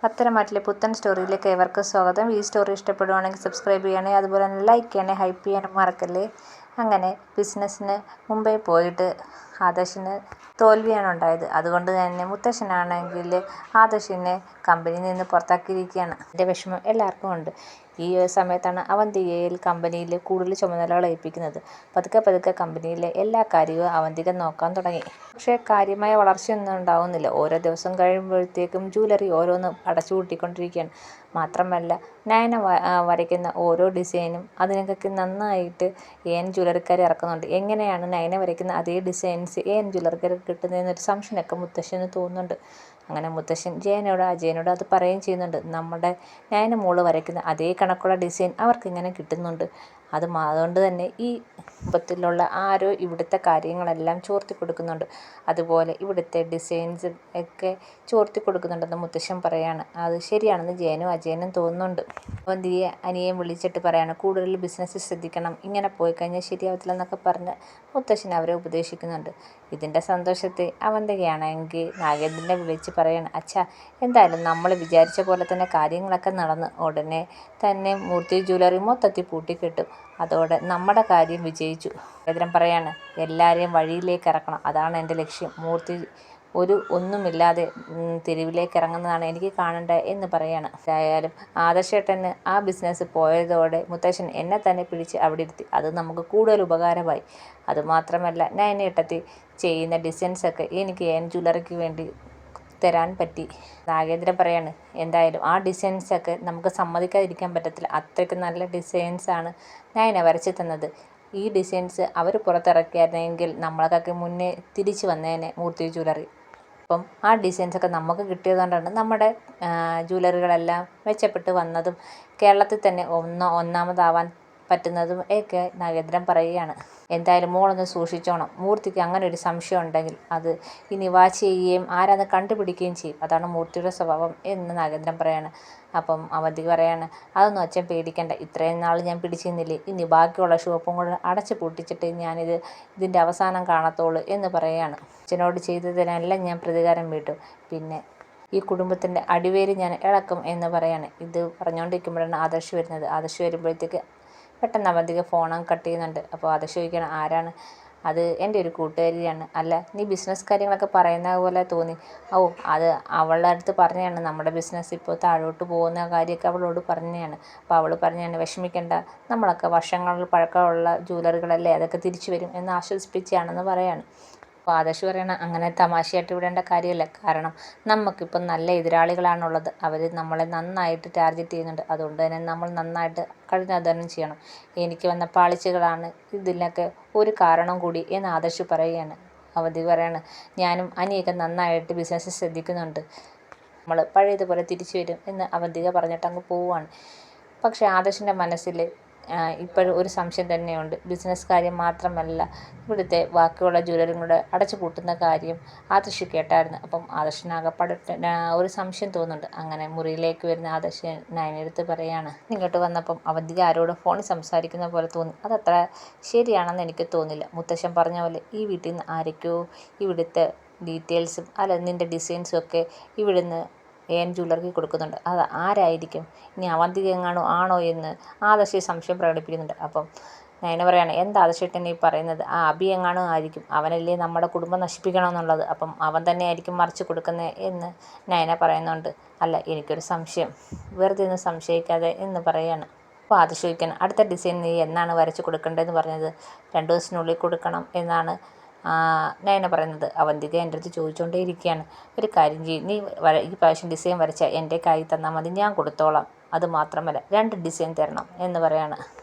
പത്തരമാറ്റിലെ പുത്തൻ സ്റ്റോറിയിലേക്ക് ഏവർക്കും സ്വാഗതം. ഈ സ്റ്റോറി ഇഷ്ടപ്പെടുവാണെങ്കിൽ സബ്സ്ക്രൈബ് ചെയ്യണേ, അതുപോലെ തന്നെ ലൈക്ക് ചെയ്യണേ, ഹൈപ്പ് ചെയ്യാനും മറക്കല്ലേ. അങ്ങനെ ബിസിനസ്സിന് മുംബൈ പോയിട്ട് ആദർശിന് തോൽവിയാണ് ഉണ്ടായത്. അതുകൊണ്ട് തന്നെ മുത്തശ്ശനാണെങ്കിൽ ആദർശിനെ കമ്പനിയിൽ നിന്ന് പുറത്താക്കിയിരിക്കുകയാണ്. അതിൻ്റെ വിഷമം എല്ലാവർക്കും ഉണ്ട്. ഈ സമയത്താണ് അവന്തികയിൽ കമ്പനിയിൽ കൂടുതൽ ചുമതലകൾ ഏൽപ്പിക്കുന്നത്. പതുക്കെ കമ്പനിയിലെ എല്ലാ കാര്യവും അവന്തിക നോക്കാൻ തുടങ്ങി. പക്ഷേ കാര്യമായ വളർച്ചയൊന്നും ഉണ്ടാവുന്നില്ല. ഓരോ ദിവസം കഴിയുമ്പോഴത്തേക്കും ജ്വല്ലറി ഓരോന്ന് അടച്ചുപൂട്ടിക്കൊണ്ടിരിക്കുകയാണ്. മാത്രമല്ല നയന വരയ്ക്കുന്ന ഓരോ ഡിസൈനും അതിനൊക്കെ നന്നായിട്ട് ഏൻ ജ്വല്ലറിക്കാർ ഇറക്കുന്നുണ്ട്. എങ്ങനെയാണ് നയന വരയ്ക്കുന്ന അതേ ഡിസൈൻസ് ഏൻ ജ്വല്ലറിക്കാർക്ക് കിട്ടുന്നതെന്നൊരു സംശയമൊക്കെ മുത്തശ്ശന് തോന്നുന്നുണ്ട്. അങ്ങനെ മുത്തശ്ശൻ അജയനോട് അത് പറയുകയും ചെയ്യുന്നുണ്ട്. നമ്മുടെ നയന മോള് വരയ്ക്കുന്ന അതേ കണക്കുള്ള ഡിസൈൻ അവർക്കിങ്ങനെ കിട്ടുന്നുണ്ട്. അതുകൊണ്ട് തന്നെ ഈ കുടുംബത്തിലുള്ള ആരോ ഇവിടുത്തെ കാര്യങ്ങളെല്ലാം ചോർത്തി കൊടുക്കുന്നുണ്ട്. അതുപോലെ ഇവിടുത്തെ ഡിസൈൻസ് ഒക്കെ ചോർത്തി കൊടുക്കുന്നുണ്ടെന്ന് മുത്തശ്ശൻ പറയാണ്. അത് ശരിയാണെന്ന് അജയനും തോന്നുന്നുണ്ട്. അവന്തിയെ അനിയൻ വിളിച്ചിട്ട് പറയാണ്, കൂടുതൽ ബിസിനസ് ശ്രദ്ധിക്കണം, ഇങ്ങനെ പോയി കഴിഞ്ഞാൽ ശരിയാവത്തില്ല എന്നൊക്കെ പറഞ്ഞ് മുത്തശ്ശൻ അവരെ ഉപദേശിക്കുന്നുണ്ട്. ഇതിൻ്റെ സന്തോഷത്തിൽ അവന്തികയാണെങ്കിൽ നാഗേന്ദ്രനെ വിളിച്ച് പറയാണ്, അച്ഛാ, എന്തായാലും നമ്മൾ വിചാരിച്ച പോലെ തന്നെ കാര്യങ്ങളൊക്കെ നടന്ന് ഉടനെ തന്നെ മൂർത്തി ജ്വല്ലറി മൊത്തത്തിൽ പൂട്ടിക്കിട്ടും. അതോടെ നമ്മുടെ കാര്യം വിജയിച്ചു. നാഗേന്ദ്രൻ പറയാണ്, എല്ലാവരെയും വഴിയിലേക്ക് ഇറക്കണം, അതാണ് എൻ്റെ ലക്ഷ്യം. മൂർത്തി ഒന്നുമില്ലാതെ തെരുവിലേക്ക് ഇറങ്ങുന്നതാണ് എനിക്ക് കാണേണ്ടത് എന്ന് പറയാണ്. എന്തായാലും ആദർശേട്ടന് ആ ബിസിനസ് പോയതോടെ മുത്തശ്ശൻ എന്നെ തന്നെ പിടിച്ച് അവിടെ ഇരുത്തി. അത് നമുക്ക് കൂടുതൽ ഉപകാരമായി. അതുമാത്രമല്ല നയനേട്ടത്തി ചെയ്യുന്ന ഡിസൈൻസൊക്കെ എനിക്ക് ഏൻ ജ്വല്ലറിക്ക് വേണ്ടി തരാൻ പറ്റി. നാഗേന്ദ്രൻ പറയാണ്, എന്തായാലും ആ ഡിസൈൻസൊക്കെ നമുക്ക് സമ്മതിക്കാതിരിക്കാൻ പറ്റത്തില്ല. അത്രയ്ക്ക് നല്ല ഡിസൈൻസാണ് നയന വരച്ച് തന്നത്. ഈ ഡിസൈൻസ് അവർ പുറത്തിറക്കിയായിരുന്നെങ്കിൽ നമ്മളൊക്കെ മുന്നേ തിരിച്ചു വന്നേനെ മൂർത്തി ജ്വല്ലറി. അപ്പം ആ ഡിസൈൻസൊക്കെ നമുക്ക് കിട്ടിയതുകൊണ്ടാണ് നമ്മുടെ ജ്വല്ലറികളെല്ലാം മെച്ചപ്പെട്ട് വന്നതും കേരളത്തിൽ തന്നെ ഒന്നാമതാവാൻ പറ്റുന്നതും ഒക്കെ നാഗേന്ദ്രൻ പറയുകയാണ്. എന്തായാലും മോളൊന്ന് സൂക്ഷിച്ചോണം. മൂർത്തിക്ക് അങ്ങനെ ഒരു സംശയം ഉണ്ടെങ്കിൽ അത് ഇനി വാച്ച് ചെയ്യുകയും ആരാന്ന് കണ്ടുപിടിക്കുകയും ചെയ്യും. അതാണ് മൂർത്തിയുടെ സ്വഭാവം എന്ന് നാഗേന്ദ്രൻ പറയാണ്. അപ്പം അവന്തിക പറയാണ്, അതൊന്നും അച്ഛൻ പേടിക്കണ്ട, ഇത്രയും നാൾ ഞാൻ പിടിച്ചു നിന്നില്ലേ, ഇനി ബാക്കിയുള്ള ഷോപ്പും കൂടെ അടച്ചു പൂട്ടിച്ചിട്ട് ഇതിൻ്റെ അവസാനം കാണത്തുള്ളൂ എന്ന് പറയുകയാണ്. അച്ഛനോട് ചെയ്തതിനെല്ലാം ഞാൻ പ്രതികാരം വീട്ടും, പിന്നെ ഈ കുടുംബത്തിൻ്റെ അടിവേര് ഞാൻ ഇളക്കും എന്ന് പറയാണ്. ഇത് പറഞ്ഞുകൊണ്ടിരിക്കുമ്പോഴാണ് ആദർശ് വരുന്നത്. ആദർശ് വരുമ്പോഴത്തേക്ക് പെട്ടെന്ന് അവന്തിക ഫോൺ കട്ട് ചെയ്യുന്നുണ്ട്. അപ്പോൾ ആദർശ് ചോദിക്കണം, ആരാണ്? അത് എൻ്റെ ഒരു കൂട്ടുകാരിയാണ്. അല്ല, നീ ബിസിനസ് കാര്യങ്ങളൊക്കെ പറയുന്ന പോലെ തോന്നി. അത് അവളുടെ അടുത്ത് പറഞ്ഞതാണ്, നമ്മുടെ ബിസിനസ് ഇപ്പോൾ താഴോട്ട് പോകുന്ന കാര്യമൊക്കെ അവളോട് പറഞ്ഞതാണ്. അപ്പോൾ അവൾ പറഞ്ഞതാണ്, വിഷമിക്കേണ്ട, നമ്മളൊക്കെ വർഷങ്ങളിൽ പഴക്കമുള്ള ജ്വല്ലറികളല്ലേ, അതൊക്കെ തിരിച്ചു വരും എന്ന് ആശ്വസിപ്പിച്ചാണെന്ന് പറയാണ്. അപ്പോൾ ആദർശ് പറയണം, അങ്ങനെ തമാശയായിട്ട് വിടേണ്ട കാര്യമല്ല, കാരണം നമുക്കിപ്പം നല്ല എതിരാളികളാണുള്ളത്. അവർ നമ്മളെ നന്നായിട്ട് ടാർഗറ്റ് ചെയ്യുന്നുണ്ട്. അതുകൊണ്ട് തന്നെ നമ്മൾ നന്നായിട്ട് കഠിനാധ്വാനം ചെയ്യണം. എനിക്ക് വന്ന പാളിച്ചകളാണ് ഇതിനൊക്കെ ഒരു കാരണം കൂടി എന്ന് ആദർശ് പറയുകയാണ്. അവന്തിക പറയാണ്, ഞാനും അനിയൊക്കെ നന്നായിട്ട് ബിസിനസ് ശ്രദ്ധിക്കുന്നുണ്ട്, നമ്മൾ പഴയതുപോലെ തിരിച്ചു വരും എന്ന് അവന്തിക പറഞ്ഞിട്ട് അങ്ങ് പോവുകയാണ്. പക്ഷേ ആദർശിൻ്റെ മനസ്സിൽ ഇപ്പോഴും ഒരു സംശയം തന്നെയുണ്ട്. ബിസിനസ് കാര്യം മാത്രമല്ല, ഇവിടുത്തെ ബാക്കിയുള്ള ജ്വല്ലറിയും കൂടെ അടച്ചു പൂട്ടുന്ന കാര്യം ആദർശ് കേട്ടായിരുന്നു. അപ്പം ആദർശിനാകപ്പാടെ ഒരു സംശയം തോന്നുന്നുണ്ട്. അങ്ങനെ മുറിയിലേക്ക് വരുന്ന ആദർശ് നയനടുത്ത് പറയാണ്, ഇങ്ങോട്ട് വന്നപ്പം അവന്തിക ആരോട് ഫോണിൽ സംസാരിക്കുന്ന പോലെ തോന്നി. അതത്ര ശരിയാണെന്ന് എനിക്ക് തോന്നില്ല. മുത്തശ്ശൻ പറഞ്ഞ പോലെ ഈ വീട്ടിൽ നിന്ന് ആരൊക്കെയോ ഇവിടുത്തെ ഡീറ്റെയിൽസും നിൻ്റെ ഡിസൈൻസും ഒക്കെ ഇവിടുന്ന് ഏൻ ജ്വല്ലറിക്ക് കൊടുക്കുന്നുണ്ട്. അത് ആരായിരിക്കും? ഇനി അവന്തിക എങ്ങാണോ ആണോ എന്ന് ആദർശ് സംശയം പ്രകടിപ്പിക്കുന്നുണ്ട്. അപ്പം നയന പറയാണ്, എന്താ ആദർശേട്ടൻ ഈ പറയുന്നത്? ആ അബി എങ്ങാണോ ആയിരിക്കും, അവനല്ലേ നമ്മുടെ കുടുംബം നശിപ്പിക്കണമെന്നുള്ളത്, അപ്പം അവൻ തന്നെ ആയിരിക്കും മറിച്ച് കൊടുക്കുന്നത് എന്ന് നയന പറയുന്നുണ്ട്. അല്ല, എനിക്കൊരു സംശയം, വെറുതെ ഒന്നും സംശയിക്കാതെ എന്ന് പറയാണ്. അപ്പോൾ ആദർശ് ചോദിക്കണം, അടുത്ത ഡിസൈൻ നീ എന്നാണ് വരച്ച് കൊടുക്കേണ്ടതെന്ന് പറഞ്ഞത്? 2 ദിവസത്തിനുള്ളിൽ കൊടുക്കണം എന്നാണ് നയന പറയുന്നത്. അവന്തിക എൻ്റെ അടുത്ത് ചോദിച്ചുകൊണ്ടേ ഇരിക്കുകയാണ്. ഒരു കാര്യം ചെയ്യും, നീ ഈ പ്രാവശ്യം ഡിസൈൻ വരച്ചാൽ എൻ്റെ കയ്യിൽ തന്നാൽ മതി, ഞാൻ കൊടുത്തോളാം. അതുമാത്രമല്ല 2 ഡിസൈൻ തരണം എന്ന് പറയാണ്.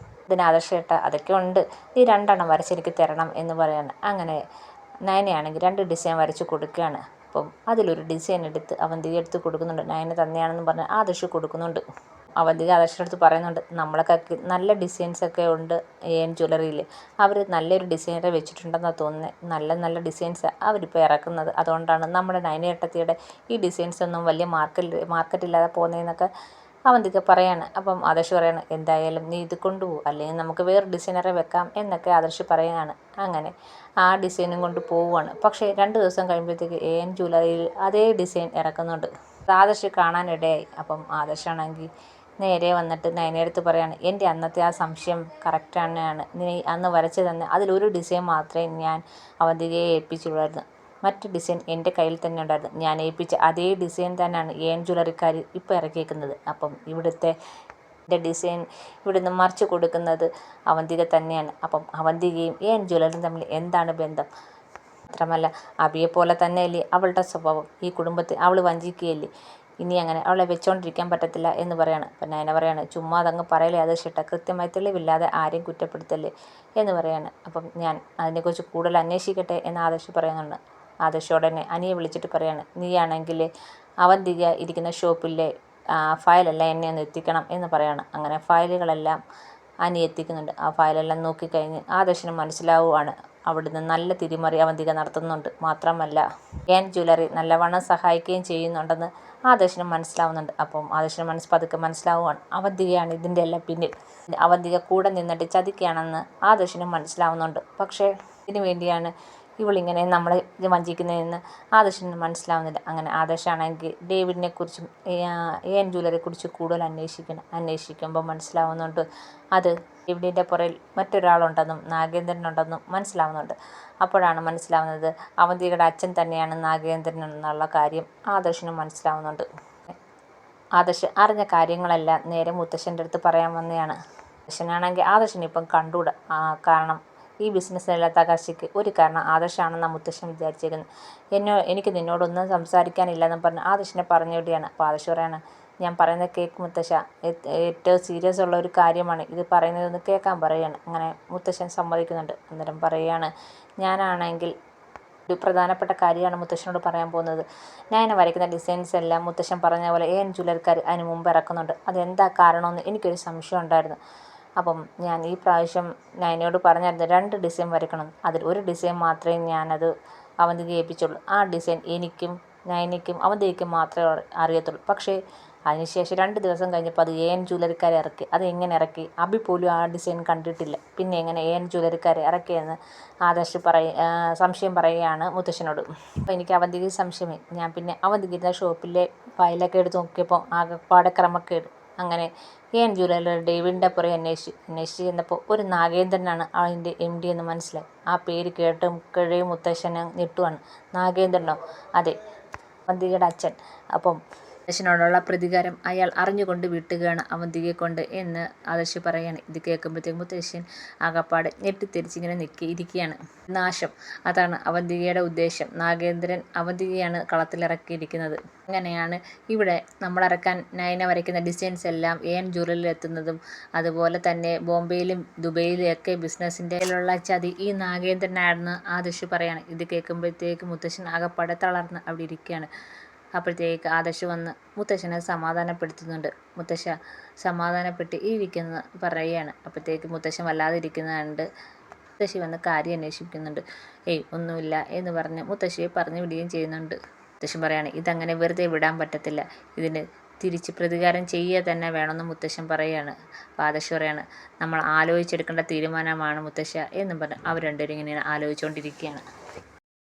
ഇതിന് ആദർശേട്ട അതൊക്കെ ഉണ്ട്, നീ 2 എണ്ണം വരച്ചെനിക്ക് തരണം എന്ന് പറയാണ്. അങ്ങനെ നയനയാണെങ്കിൽ 2 ഡിസൈൻ വരച്ച് കൊടുക്കുകയാണ്. അപ്പം അതിലൊരു ഡിസൈൻ എടുത്ത് അവന്തിക എടുത്ത് കൊടുക്കുന്നുണ്ട്. നയന തന്നെയാണെന്ന് പറഞ്ഞ് ആദർശ് കൊടുക്കുന്നുണ്ട്. അവന്തിക ആദർശിൻ്റെ അടുത്ത് പറയുന്നുണ്ട്, നമ്മളൊക്കെ നല്ല ഡിസൈൻസൊക്കെ ഉണ്ട് ഏൻ ജ്വല്ലറിയിൽ, അവർ നല്ലൊരു ഡിസൈനറെ വെച്ചിട്ടുണ്ടെന്നാണ് തോന്നുന്നത്. നല്ല ഡിസൈൻസാണ് അവരിപ്പോൾ ഇറക്കുന്നത്. അതുകൊണ്ടാണ് നമ്മുടെ നയനേട്ടത്തിയുടെ ഈ ഡിസൈൻസൊന്നും വലിയ മാർക്കറ്റില്ലാതെ പോകുന്നതെന്നൊക്കെ അവന്തിക പറയാണ്. അപ്പം ആദർശ് പറയാണ്, എന്തായാലും നീ ഇത് കൊണ്ടുപോകും, അല്ലെങ്കിൽ നമുക്ക് വേറെ ഡിസൈനറെ വെക്കാം എന്നൊക്കെ ആദർശ് പറയുകയാണ്. അങ്ങനെ ആ ഡിസൈനും കൊണ്ട് പോവുകയാണ്. പക്ഷേ 2 ദിവസം കഴിയുമ്പോഴത്തേക്ക് ഏൻ ജ്വല്ലറിയിൽ അതേ ഡിസൈൻ ഇറക്കുന്നുണ്ട്. ആദർശ് കാണാനിടയായി. അപ്പം ആദർശാണെങ്കിൽ നേരെ വന്നിട്ട് നയനടുത്ത് പറയാണ്, എൻ്റെ അന്നത്തെ ആ സംശയം കറക്റ്റ് തന്നെയാണ്. നീ അന്ന് വരച്ച് തന്നെ അതിലൊരു ഡിസൈൻ മാത്രമേ ഞാൻ അവന്തികയെ ഏൽപ്പിച്ചുള്ളായിരുന്നു. മറ്റ് ഡിസൈൻ എൻ്റെ കയ്യിൽ തന്നെ ഉണ്ടായിരുന്നു. ഞാൻ ഏൽപ്പിച്ച അതേ ഡിസൈൻ തന്നെയാണ് ജ്വല്ലറിക്കാർ ഇപ്പോൾ ഇറക്കിയേക്കുന്നത്. അപ്പം ഇവിടുത്തെ ഡിസൈൻ ഇവിടുന്ന് മറിച്ച് കൊടുക്കുന്നത് അവന്തിക തന്നെയാണ്. അപ്പം അവന്തികയും ജ്വല്ലറിയും തമ്മിൽ എന്താണ് ബന്ധം? മാത്രമല്ല അബിയെപ്പോലെ തന്നെയല്ലേ അവളുടെ സ്വഭാവം. ഈ കുടുംബത്തെ അവൾ വഞ്ചിക്കുകയല്ലേ. ഇനി അങ്ങനെ അവളെ വെച്ചുകൊണ്ടിരിക്കാൻ പറ്റത്തില്ല എന്ന് പറയാണ്. അപ്പം നയന പറയാണ്, ചുമ്മാ അതങ്ങ് പറയലേ ആദർശേട്ട, കൃത്യമായി തെളിവില്ലാതെ ആരെയും കുറ്റപ്പെടുത്തല്ലേ എന്ന് പറയാണ്. അപ്പം ഞാൻ അതിനെക്കുറിച്ച് കൂടുതൽ അന്വേഷിക്കട്ടെ എന്ന് ആദർശ് പറയുന്നുണ്ട്. ആദർശ് ഉടനെ അനിയെ വിളിച്ചിട്ട് പറയാണ്, നീയാണെങ്കിൽ അവന്തിക ഇരിക്കുന്ന ഷോപ്പിലെ ഫയലെല്ലാം എന്നെ ഒന്ന് എത്തിക്കണം എന്ന് പറയാണ്. അങ്ങനെ ഫയലുകളെല്ലാം അനി എത്തിക്കുന്നുണ്ട്. ആ ഫയലെല്ലാം നോക്കിക്കഴിഞ്ഞ് ആദർശിന് മനസ്സിലാവുകയാണ് അവിടുന്ന് നല്ല തിരിമറി അവന്തിക നടത്തുന്നുണ്ട്. മാത്രമല്ല ജ്വല്ലറി നല്ലവണ്ണം സഹായിക്കുകയും ചെയ്യുന്നുണ്ടെന്ന് ആദർശിന് മനസ്സിലാവുന്നുണ്ട്. അപ്പം ആദർശിന് പതുക്കെ മനസ്സിലാവുകയാണ് അവന്തികയാണ് ഇതിൻ്റെ എല്ലാം പിന്നിൽ. അവന്തിക കൂടെ നിന്നിട്ട് ചതിക്കുകയാണെന്ന് ആദർശിന് മനസ്സിലാവുന്നുണ്ട്. പക്ഷേ ഇതിനു വേണ്ടിയാണ് ഇവളിങ്ങനെ നമ്മളെ വഞ്ചിക്കുന്നതെന്ന് ആദർശിന് മനസ്സിലാവുന്നില്ല. അങ്ങനെ ആദർശാണെങ്കിൽ ഡേവിഡിനെ കുറിച്ചും ജ്വല്ലറിയെക്കുറിച്ച് കൂടുതൽ അന്വേഷിക്കുമ്പോൾ മനസ്സിലാവുന്നുണ്ട് അത് ഡേവിഡിൻ്റെ പുറകിൽ മറ്റൊരാളുണ്ടെന്നും നാഗേന്ദ്രനുണ്ടെന്നും മനസ്സിലാവുന്നുണ്ട്. അപ്പോഴാണ് മനസ്സിലാവുന്നത് അവന്തികയുടെ അച്ഛൻ തന്നെയാണ് നാഗേന്ദ്രൻ എന്നുള്ള കാര്യം ആദർശിന് മനസ്സിലാവുന്നുണ്ട്. ആദർശ് അറിഞ്ഞ കാര്യങ്ങളെല്ലാം നേരെ മുത്തശ്ശൻ്റെ അടുത്ത് പറയാൻ വന്നതാണ്. മുത്തശ്ശനാണെങ്കിൽ ആദർശിനെ ഇപ്പം കണ്ടുകൂടാ. കാരണം ഈ ബിസിനസ്സിലുള്ള തകർച്ചയ്ക്ക് ഒരു കാരണം ആദർശാണെന്നാണ് മുത്തശ്ശൻ വിചാരിച്ചിരിക്കുന്നത്. എനിക്ക് നിന്നോടൊന്നും സംസാരിക്കാനില്ലെന്നും പറഞ്ഞ് ആദർശിനെ പറഞ്ഞു വിടുകയാണ്. അപ്പോൾ ആദർശ് പറയാണ്, ഞാൻ പറയുന്നത് കേൾക്ക് മുത്തശ്ശ, ഏറ്റവും സീരിയസ് ഉള്ള ഒരു കാര്യമാണ്, ഇത് പറയുന്നതൊന്ന് കേൾക്കാൻ പറയുകയാണ്. അങ്ങനെ മുത്തശ്ശൻ സമ്മതിക്കുന്നുണ്ട്. അന്നേരം പറയുകയാണ്, ഞാനാണെങ്കിൽ ഒരു പ്രധാനപ്പെട്ട കാര്യമാണ് മുത്തശ്ശനോട് പറയാൻ പോകുന്നത്. നയന വരയ്ക്കുന്ന ഡിസൈൻസ് എല്ലാം മുത്തശ്ശൻ പറഞ്ഞ പോലെ ജ്വല്ലറിക്കാർ അതിന് മുമ്പ് ഇറക്കുന്നുണ്ട്. അതെന്താ കാരണമെന്ന് എനിക്കൊരു സംശയം ഉണ്ടായിരുന്നു. അപ്പം ഞാൻ ഈ പ്രാവശ്യം നയനയോട് പറഞ്ഞായിരുന്നു 2 ഡിസൈൻ വരയ്ക്കണം. അതിൽ ഒരു ഡിസൈൻ മാത്രമേ ഞാനത് അവന്തികയെ ഏൽപ്പിച്ചുള്ളൂ. ആ ഡിസൈൻ എനിക്കും നയനയ്ക്കും അവന്തികയ്ക്കും മാത്രമേ അറിയത്തുള്ളൂ. പക്ഷേ അതിനുശേഷം 2 ദിവസം കഴിഞ്ഞപ്പോൾ അത് ജ്വല്ലറിക്കാരെ ഇറക്കി. അത് എങ്ങനെ ഇറക്കി? അബി പോലും ആ ഡിസൈൻ കണ്ടിട്ടില്ല. പിന്നെ എങ്ങനെ ജ്വല്ലറിക്കാരെ ഇറക്കിയെന്ന് ആദർശ് സംശയം പറയുകയാണ് മുത്തശ്ശനോട്. അപ്പോൾ എനിക്ക് അവന്തികയ്ക്ക് സംശയമേ. ഞാൻ പിന്നെ അവന്തിക ഷോപ്പിലെ ഫയലൊക്കെ എടുത്ത് നോക്കിയപ്പോൾ ആകെപ്പാടെ ക്രമക്കേട്. അങ്ങനെ ജ്വല്ലറി ഡേവിഡിൻ്റെ പുറകെ അന്വേഷിച്ച് ചെന്നപ്പോൾ ഒരു നാഗേന്ദ്രനാണ് അതിൻ്റെ MD എന്ന് മനസ്സിലായി. ആ പേര് കേട്ടും കിഴയും മുത്തശ്ശന് ഞെട്ടുവാണ്. നാഗേന്ദ്രനോ? അതെ, അവന്തികയുടെ അച്ഛൻ. അപ്പം മുത്തശ്ശനോടുള്ള പ്രതികാരം അയാൾ അറിഞ്ഞുകൊണ്ട് വിട്ടുകയാണ് അവന്തികയെ കൊണ്ട് എന്ന് ആദർശ് പറയാണ്. ഇത് കേൾക്കുമ്പോഴത്തേക്ക് മുത്തശ്ശൻ ആകപ്പാട് ഞെട്ടിത്തെരിച്ചിങ്ങനെ ഇരിക്കുകയാണ്. നാശം, അതാണ് അവന്തികയുടെ ഉദ്ദേശം. നാഗേന്ദ്രൻ അവന്തികയാണ് കളത്തിലിറക്കിയിരിക്കുന്നത്. അങ്ങനെയാണ് ഇവിടെ നമ്മളിറക്കാൻ നയന വരയ്ക്കുന്ന ഡിസൈൻസ് എല്ലാം ജ്വല്ലറിയിൽ എത്തുന്നതും അതുപോലെ തന്നെ ബോംബെയിലും ദുബൈയിലും ഒക്കെ ബിസിനസ്സിൻ്റെ ചതി ഈ നാഗേന്ദ്രനാണെന്ന് ആദർശ് പറയാണ്. ഇത് കേൾക്കുമ്പോഴത്തേക്ക് മുത്തശ്ശൻ ആകപ്പാടെ തളർന്ന് അവിടെ ഇരിക്കുകയാണ്. അപ്പോഴത്തേക്ക് ആദർശ് വന്ന് മുത്തശ്ശനെ സമാധാനപ്പെടുത്തുന്നുണ്ട്. മുത്തശ്ശ സമാധാനപ്പെട്ട് ഇരിക്കുന്ന പറയുകയാണ്. അപ്പോഴത്തേക്ക് മുത്തശ്ശൻ വല്ലാതെ ഇരിക്കുന്നതുകൊണ്ട് മുത്തശ്ശി വന്ന് കാര്യം അന്വേഷിക്കുന്നുണ്ട്. ഒന്നുമില്ല എന്ന് പറഞ്ഞ് മുത്തശ്ശിയെ പറഞ്ഞു വിടുകയും ചെയ്യുന്നുണ്ട്. മുത്തശ്ശൻ പറയാണ്, ഇതങ്ങനെ വെറുതെ വിടാൻ പറ്റത്തില്ല, ഇതിന് തിരിച്ച് പ്രതികാരം ചെയ്യുക തന്നെ വേണമെന്ന് മുത്തശ്ശൻ പറയുകയാണ്. അപ്പോൾ ആദർശ് പറയാണ്, നമ്മൾ ആലോചിച്ചെടുക്കേണ്ട തീരുമാനമാണ് മുത്തശ്ശ എന്നും പറഞ്ഞ് അവർ രണ്ടുപേരും ഇങ്ങനെ ആലോചിച്ചുകൊണ്ടിരിക്കുകയാണ്.